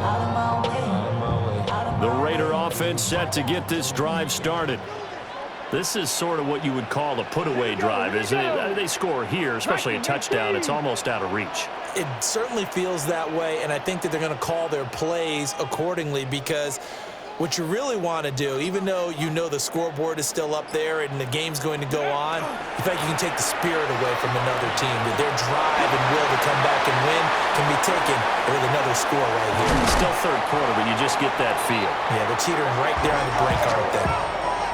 Speaker 6: Out of my way.
Speaker 3: The Raider offense set to get this drive started. This is sort of what you would call a put-away drive, isn't it? They score here, especially a touchdown. It's almost out of reach.
Speaker 4: It certainly feels that way, and I think that they're going to call their plays accordingly, because what you really want to do, even though you know the scoreboard is still up there and the game's going to go on, in fact, you can take the spirit away from another team. That their drive and will to come back and win can be taken with another score right here.
Speaker 3: Still third quarter, but you just get that feel.
Speaker 4: Yeah, they're teetering right there on the brink, aren't they?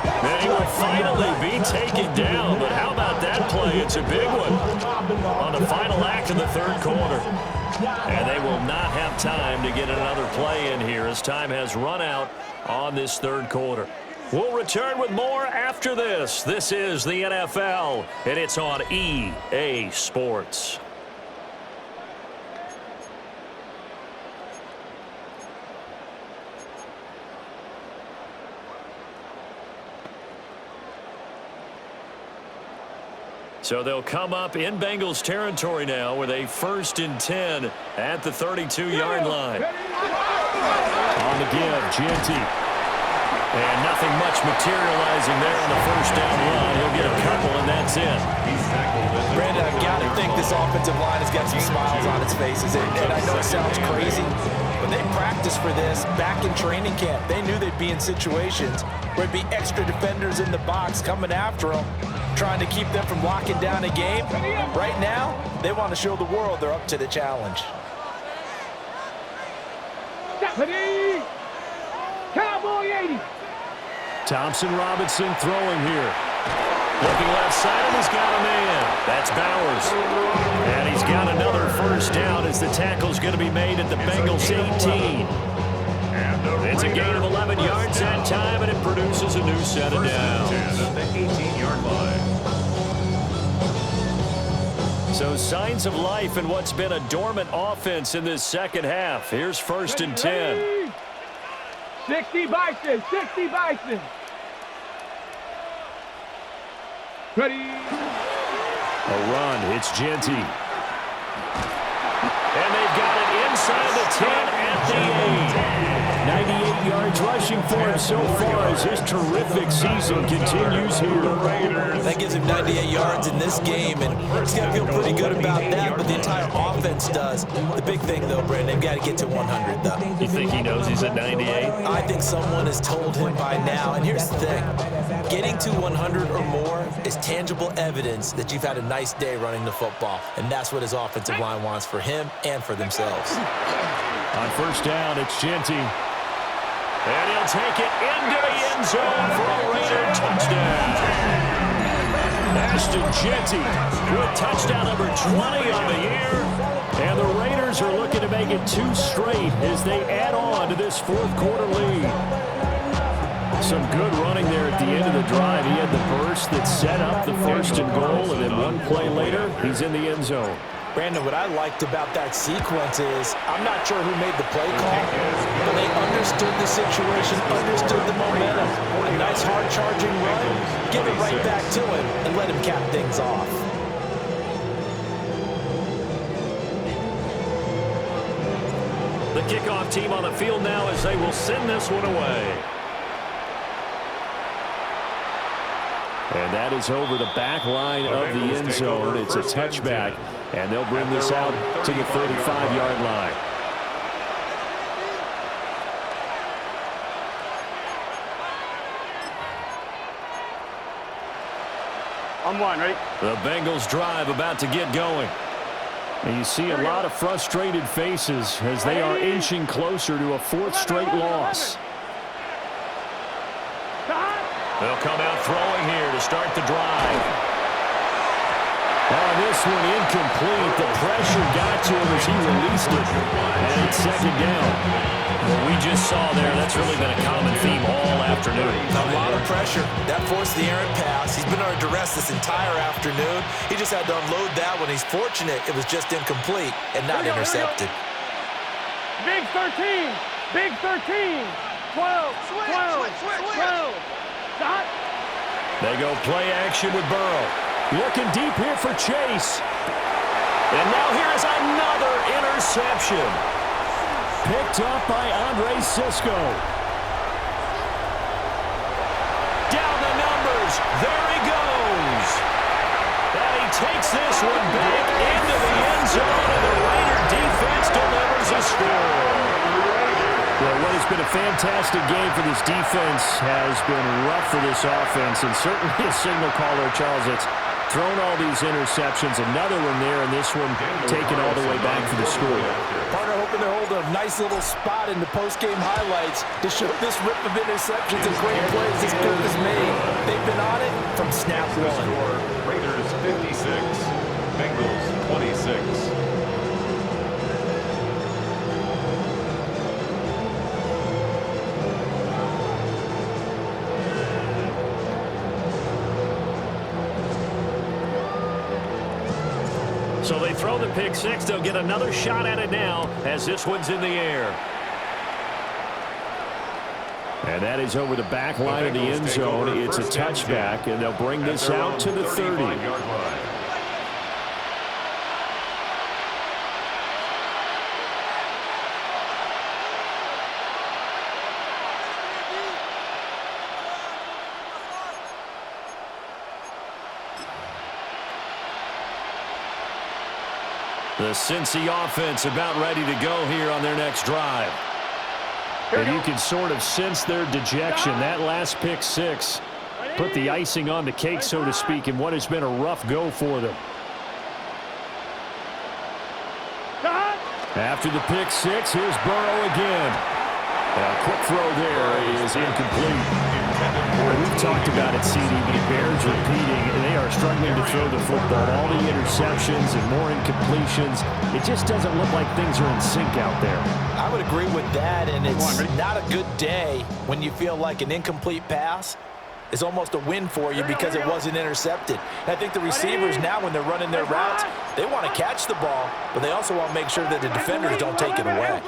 Speaker 3: And he will finally be taken down, but how about that play? It's a big one on the final act of the third quarter. And they will not have time to get another play in here as time has run out on this third quarter. We'll return with more after this. This is the NFL, and it's on EA Sports. So they'll come up in Bengals territory now with a 1st and 10 at the 32-yard line. On the give, Genty. And nothing much materializing there on the first down run. He'll get a couple, and that's it.
Speaker 4: Brandon, I've got to think this offensive line has got some smiles on its faces. And I know it sounds crazy, but they practiced for this back in training camp. They knew they'd be in situations where it'd be extra defenders in the box coming after them, trying to keep them from locking down a game. Right now, they want to show the world they're up to the challenge.
Speaker 2: Stephanie! Cowboy 80!
Speaker 3: Thompson Robinson throwing here. Looking left side, and he's got a man. That's Bowers. And he's got another first down as the tackle's going to be made at the Bengals 18. It's a gain of 11 yards that time, and it produces a new set of downs.
Speaker 1: At the 18-yard line.
Speaker 3: So signs of life in what's been a dormant offense in this second half. Here's 1st and 10.
Speaker 2: 60 Bison, 60 Bison. Ready.
Speaker 3: A run, it's Genty. And they've got it inside the 10 at the 8. 98 yards rushing for him so far as his terrific season continues here.
Speaker 4: That gives him 98 yards in this game, and he's got to feel pretty good about that, but the entire offense does. The big thing, though, Brandon, they've got to get to 100, though.
Speaker 3: You think he knows he's at 98?
Speaker 4: I think someone has told him by now, and here's the thing. Getting to 100 or more is tangible evidence that you've had a nice day running the football, and that's what his offensive line wants for him and for themselves.
Speaker 3: On first down, it's Genty. And he'll take it into the end zone for a Raider touchdown. Ashton Genty with touchdown number 20 on the year. And the Raiders are looking to make it 2 straight as they add on to this fourth quarter lead. Some good running there at the end of the drive. He had the burst that set up the 1st and goal, and then one play later, he's in the end zone.
Speaker 4: Brandon, what I liked about that sequence is I'm not sure who made the play call, but they understood the situation, understood the momentum. A nice hard-charging run, give it right back to him, and let him cap things off.
Speaker 3: The kickoff team on the field now as they will send this one away. And that is over the back line of the end zone. It's a touchback, and they'll bring this out to the 35-yard line.
Speaker 2: On one, ready?
Speaker 3: The Bengals drive about to get going.
Speaker 5: And you see a lot of frustrated faces as they are inching closer to a fourth straight loss.
Speaker 3: They'll come out throwing here to start the drive. Oh, this one incomplete. The pressure got to him as he released it. And it's second down. What we just saw there, that's really been a common theme all afternoon.
Speaker 4: A lot of pressure. That forced the errant pass. He's been under duress this entire afternoon. He just had to unload that one. He's fortunate it was just incomplete and not intercepted.
Speaker 2: Big 13. Big 13. 12. 12. Stop.
Speaker 3: They go play action with Burrow.
Speaker 5: Looking deep here for Chase.
Speaker 3: And now here's another interception.
Speaker 5: Picked up by Andre Sisco.
Speaker 3: Down the numbers. There he goes. And he takes this one back into the end zone, and the Raider defense delivers a score.
Speaker 5: Well, what has been a fantastic game for this defense has been rough for this offense, and certainly a signal caller, Charles, it's thrown all these interceptions. Another one there, and this one taken all the way back for the score.
Speaker 4: Partner hoping to hold a nice little spot in the post-game highlights to show this rip of interceptions and great plays this group has made. They've been on it from snap one.
Speaker 1: Raiders 56, Bengals 26.
Speaker 3: So they throw the pick six. They'll get another shot at it now as this one's in the air.
Speaker 5: And that is over the back line of the end zone. It's a touchback, and they'll bring this out to the 30.
Speaker 3: The Cincy offense about ready to go here on their next drive.
Speaker 5: And you can sort of sense their dejection. That last pick six put the icing on the cake, so to speak, in what has been a rough go for them. After the pick six, here's Burrow again. A quick throw there is incomplete. We've talked about it, CD, but it bears repeating. They are struggling to throw the football. All the interceptions and more incompletions. It just doesn't look like things are in sync out there.
Speaker 4: I would agree with that, and it's not a good day when you feel like an incomplete pass is almost a win for you because it wasn't intercepted. And I think the receivers now, when they're running their routes, they want to catch the ball, but they also want to make sure that the defenders don't take it away.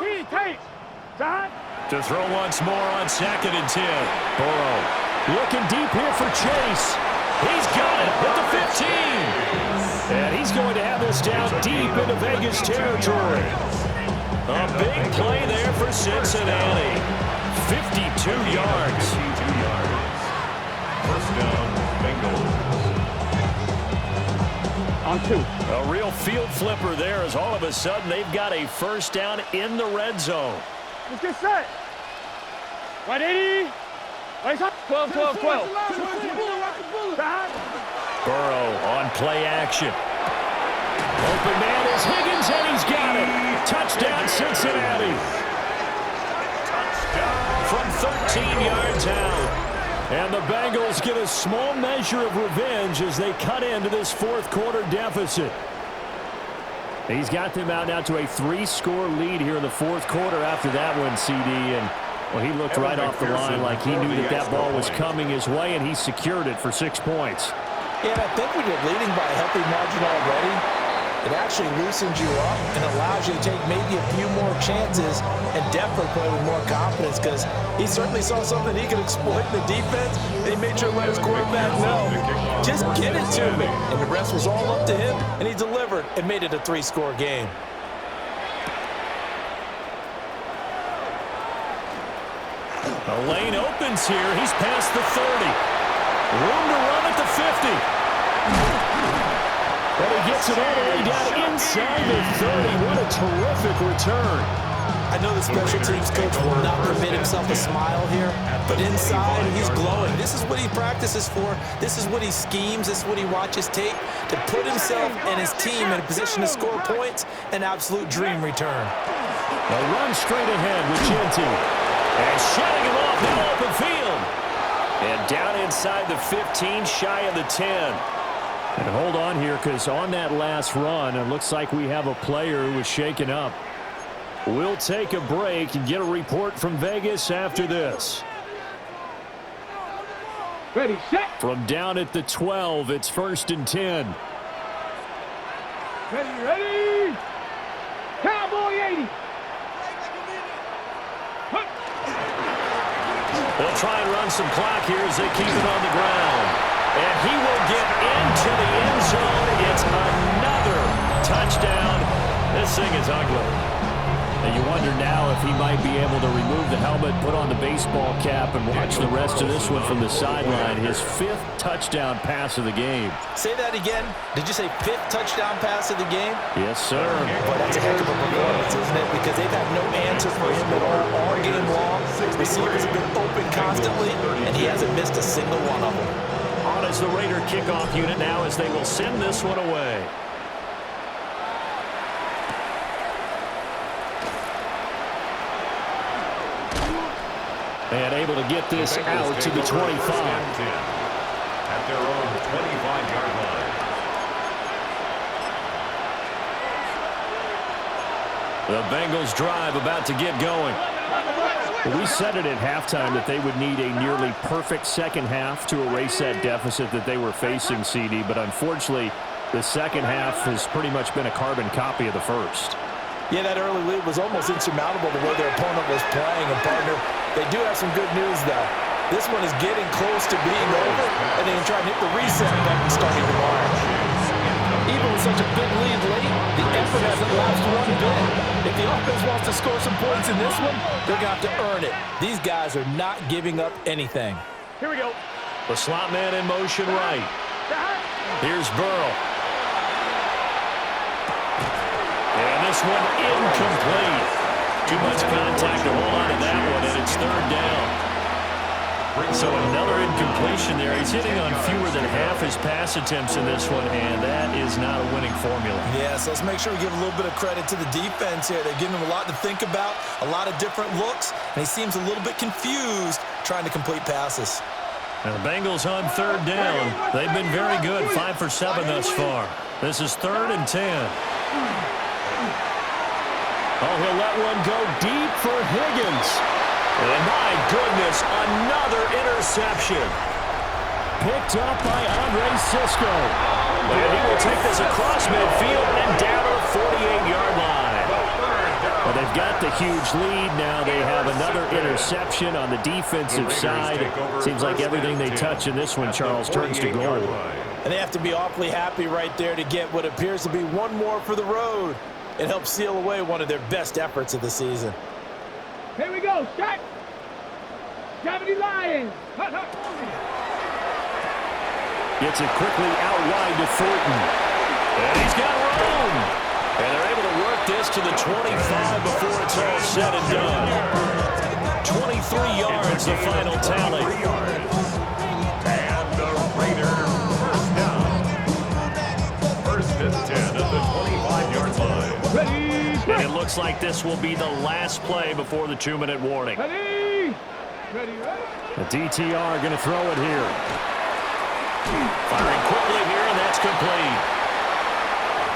Speaker 3: To throw once more on 2nd and 10.
Speaker 5: Burrow looking deep here for Chase.
Speaker 3: He's got it at the 15.
Speaker 5: And he's going to have this down deep into Vegas territory.
Speaker 3: A big play there for Cincinnati. 52 yards.
Speaker 1: First down, Bengals.
Speaker 2: On 2.
Speaker 3: A real field flipper there as all of a sudden they've got a first down in the red zone.
Speaker 2: Let's get set. 180. 12.
Speaker 3: Burrow on play action.
Speaker 5: Open man is Higgins, and he's got it. Touchdown, Cincinnati.
Speaker 3: From 13 yards out.
Speaker 5: And the Bengals get a small measure of revenge as they cut into this fourth quarter deficit. He's got them out now to a 3-score lead here in the fourth quarter after that one, CD. And, well, he looked right off the line like he knew that that ball was coming his way, and he secured it for 6 points.
Speaker 4: Yeah, and I think when you're leading by a healthy margin already, it actually loosens you up and allows you to take maybe a few more chances and definitely play with more confidence, because he certainly saw something he could exploit in the defense, and he made sure to let his quarterback know, just get it to me. And the rest was all up to him, and he delivered and made it a 3-score game.
Speaker 3: The lane opens here. He's past the 30. Room to run at the 50.
Speaker 5: But he gets it all the way down inside the 30. What a terrific return.
Speaker 4: I know the special teams coach will not permit himself a smile here, but inside, he's glowing. This is what he practices for. This is what he schemes. This is what he watches tape to put himself and his team in a position to score points. An absolute dream return.
Speaker 5: A run straight ahead with Genty. And shutting him off in open field. And down inside the 15, shy of the 10. And hold on here, because on that last run, it looks like we have a player who was shaken up. We'll take a break and get a report from Vegas after this.
Speaker 2: Ready, set.
Speaker 5: From down at the 12, it's 1st and 10.
Speaker 2: Ready. Cowboy 80.
Speaker 5: They'll try and run some clock here as they keep it on the ground. And he will get into the end zone. It's another touchdown. This thing is ugly. And you wonder now if he might be able to remove the helmet, put on the baseball cap, and watch the rest of this one from the sideline. His 5th touchdown pass of the game.
Speaker 4: Say that again. Did you say 5th touchdown pass of the game?
Speaker 5: Yes, sir.
Speaker 4: Boy, that's a heck of a performance, isn't it? Because they've had no answer for him at all game long. Receivers have been open constantly, and he hasn't missed a single one of them.
Speaker 5: On is the Raider kickoff unit now as they will send this one away. And able to get this out to the 25.
Speaker 1: At their own 25-yard line.
Speaker 5: The Bengals drive about to get going. We said it at halftime that they would need a nearly perfect second half to erase that deficit that they were facing, CD. But unfortunately, the second half has pretty much been a carbon copy of the first.
Speaker 4: Yeah, that early lead was almost insurmountable the way their opponent was playing. And, partner, they do have some good news, though. This one is getting close to being over, and they can try and hit the reset button starting tomorrow. Even with such a big lead late, the effort hasn't lapsed one bit. If the offense wants to score some points in this one, they're going to have to earn it. These guys are not giving up anything.
Speaker 2: Here we go.
Speaker 5: The slot man in motion right. Here's Burrow. And this one incomplete. Too much contact to hold on to that one, and it's 3rd down. So another incompletion there. He's hitting on fewer than half his pass attempts in this one, and that is not a winning formula.
Speaker 4: Yes, let's make sure we give a little bit of credit to the defense here. They're giving him a lot to think about, a lot of different looks, and he seems a little bit confused trying to complete passes.
Speaker 5: Now the Bengals on 3rd down. They've been very good, 5 for 7 thus far. This is 3rd and 10. Oh, he'll let one go deep for Higgins. And my goodness, another interception. Picked up by Andre Sisco. And he will take this across midfield and down to the 48-yard line. Well, they've got the huge lead. Now they have another interception on the defensive side. Seems like everything they touch in this one, Charles, turns to gold.
Speaker 4: And they have to be awfully happy right there to get what appears to be one more for the road. It helps seal away one of their best efforts of the season.
Speaker 2: Here we go, shot. 70 Lions.
Speaker 5: Gets it quickly out wide to Thornton. And he's got room. And they're able to work this to the 25 before it's all said and done. 23 yards, the final tally.
Speaker 1: And the Raider first down. 1st and 10 at the 25-yard line.
Speaker 5: And it looks like this will be the last play before the 2-minute warning.
Speaker 2: Ready.
Speaker 5: The DTR going to throw it here. Firing quickly here, and that's complete.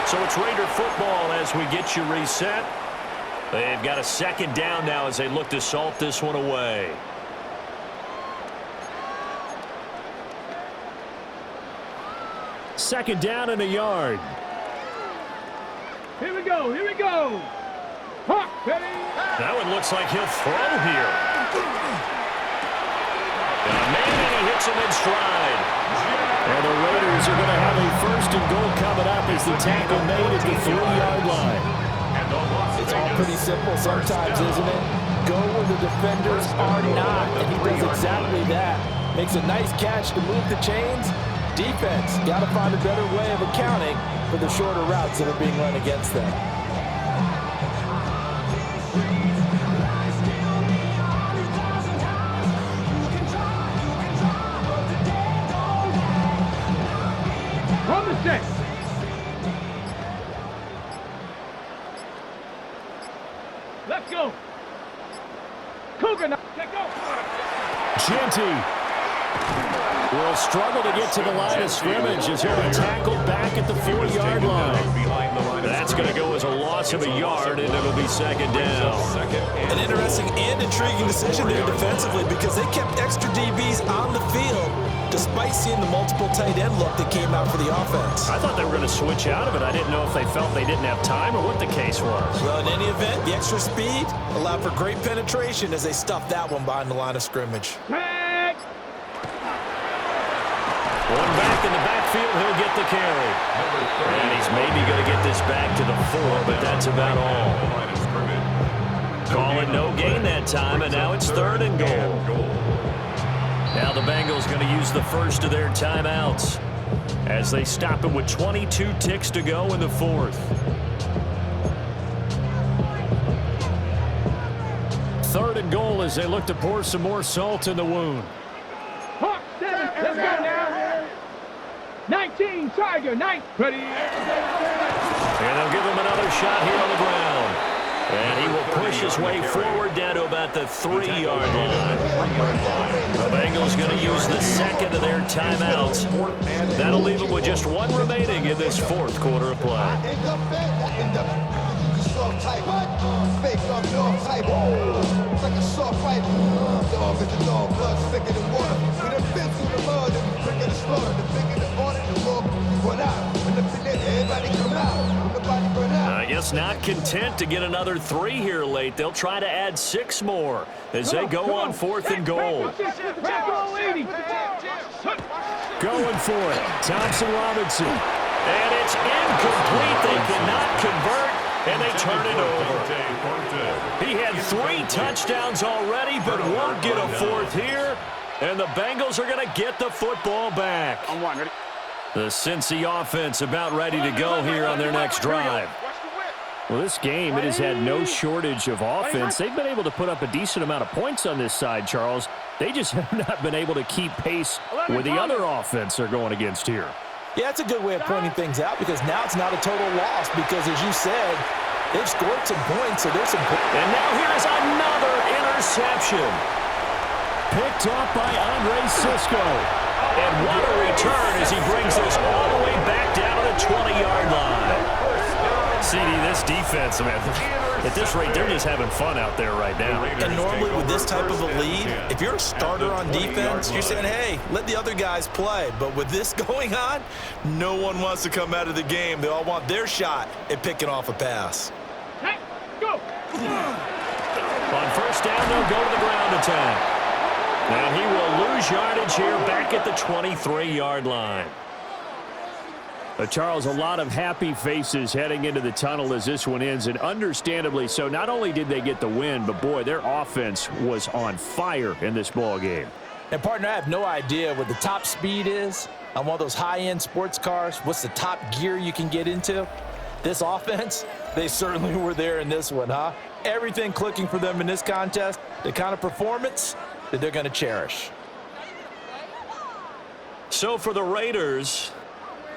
Speaker 5: So it's Raider football as we get you reset. They've got a 2nd down now as they look to salt this one away. Second down and a yard.
Speaker 2: Here we go. Hawk, ready.
Speaker 5: That one looks like he'll throw here. And he hits him in stride. And the Raiders are going to have a 1st and goal coming up as the tackle made at the 3-yard line.
Speaker 4: It's all pretty simple sometimes, isn't it? Go where the defenders are not, and he does exactly that. Makes a nice catch to move the chains. Defense got to find a better way of accounting for the shorter routes that are being run against them.
Speaker 2: the set. Let's go. Cougar now. Take go.
Speaker 5: Genty will struggle to get to the line of scrimmage as he'll be tackled back at the 4-yard line. That's going to go as a loss of a yard, and it'll be second down.
Speaker 4: An interesting and intriguing decision there defensively because they kept extra DBs on the field despite seeing the multiple tight end look that came out for the offense.
Speaker 5: I thought they were going to switch out of it. I didn't know if they felt they didn't have time or what the case was.
Speaker 4: Well, in any event, the extra speed allowed for great penetration as they stuffed that one behind the line of scrimmage.
Speaker 2: Tag.
Speaker 5: One back in the backfield, he'll get the carry. And he's maybe going to get this back to the 4, but that's about all. Calling no gain that time, and now it's 3rd and goal. Now the Bengals going to use the first of their timeouts as they stop him with 22 ticks to go in the 4th. 3rd and goal as they look to pour some more salt in the wound.
Speaker 2: Hawk 7. Let's go now. 19, Tiger, 9. Ready.
Speaker 5: And they'll give him another shot here on the ground. And he will push his way forward down to about the 3-yard line. The Bengals going to use the second of their timeouts. That'll leave them with just one remaining in this 4th quarter of play. I guess not content to get another 3 here late. They'll try to add 6 more as they go on 4th and goal. Going for it. Thompson Robinson. And it's incomplete. They cannot convert, and they turn it over. He had 3 touchdowns already, but won't get a 4th here. And the Bengals are going to get the football back. The Cincy offense about ready to go here on their next drive. Well, this game, it has had no shortage of offense. They've been able to put up a decent amount of points on this side, Charles. They just have not been able to keep pace with the other offense they're going against here.
Speaker 4: Yeah, that's a good way of pointing things out because now it's not a total loss because, as you said, they've scored some points, so there's some points.
Speaker 5: And now here's another interception. Picked off by Andre Sisco. And what a return as he brings this all the way back down to the 20-yard line. CD, this defense, man, at this rate, they're just having fun out there right now.
Speaker 4: And normally with this type of a lead, if you're a starter on defense, you're saying, hey, let the other guys play. But with this going on, no one wants to come out of the game. They all want their shot at picking off a pass.
Speaker 2: Hey, go.
Speaker 5: On first down, they'll go to the ground attack. Now he will lose yardage here back at the 23-yard line. Charles, a lot of happy faces heading into the tunnel as this one ends, and understandably so. Not only did they get the win, but, boy, their offense was on fire in this ball game.
Speaker 4: And, partner, I have no idea what the top speed is on one of those high-end sports cars. What's the top gear you can get into? This offense, they certainly were there in this one, huh? Everything clicking for them in this contest, the kind of performance that they're going to cherish.
Speaker 5: So for the Raiders,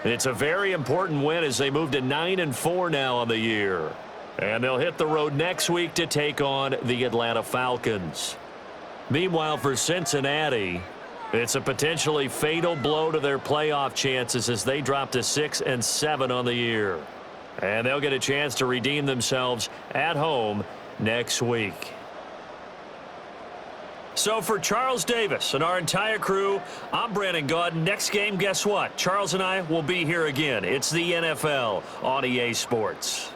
Speaker 5: it's a very important win as they move to 9-4 now on the year. And they'll hit the road next week to take on the Atlanta Falcons. Meanwhile, for Cincinnati, it's a potentially fatal blow to their playoff chances as they drop to 6-7 on the year. And they'll get a chance to redeem themselves at home next week. So for Charles Davis and our entire crew, I'm Brandon Gaudin. Next game, guess what? Charles and I will be here again. It's the NFL on EA Sports.